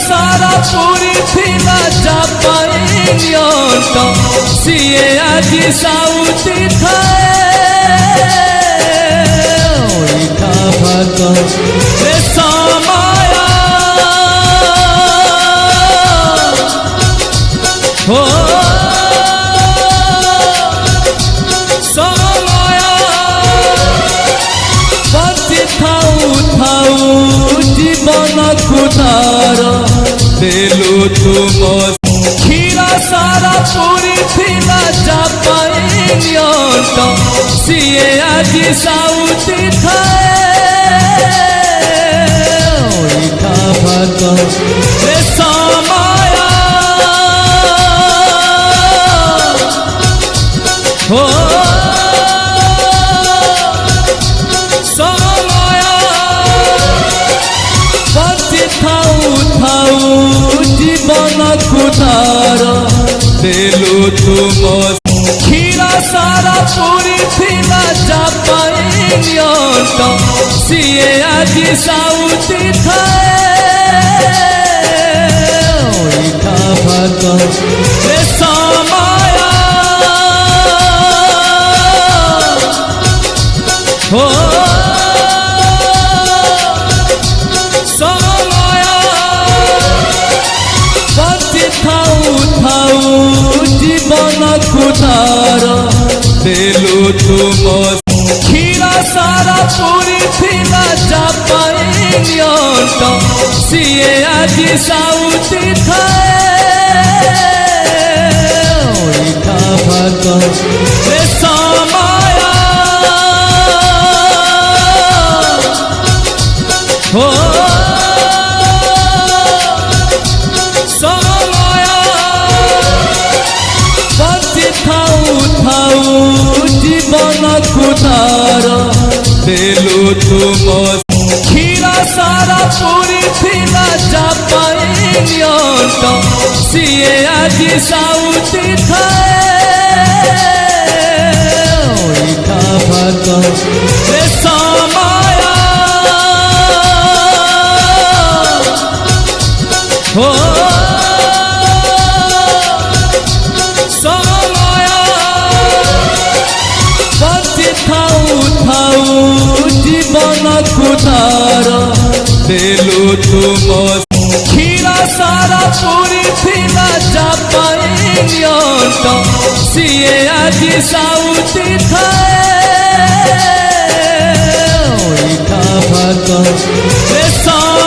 सारा पूरी थिला जापानियंट सिए आजी साउथी थाए ओइठा भात रे समाया हो समाया बंची थाऊ थाऊ जीवन खुदार देलु तुम क्षीरा सारा पूरी थिला जापानियंट सिए आजी साउथी थाए ओइठा भात रे समाया हो समाया बंची थाऊ थाऊ जीवन खुदार देलु तुम क्षीरा सारा पूरी थिला जापानियंट सिए आजी साउथी थाए ओइठा भात रे समाया हो समाया बंची थाऊ थाऊ जीवन खुदार देलु तुम क्षीरा सारा पूरी थिला जापानियंट सिए आजी साउथी थाए ओइठा भात रे समाया हो समाया बंची थाऊ थाऊ जीवन खुदार देलु तुम क्षीरा सारा पूरी थिला जापानियंट सिए आजी साउथी थाए ओइठा भात रे समाया हो समाया बंची थाऊ थाऊ जीवन खुदार देलु तुम क्षीरा सारा पूरी थिला जापानियंट सिए आजी साउथी थाए ओइठा भात रे समाया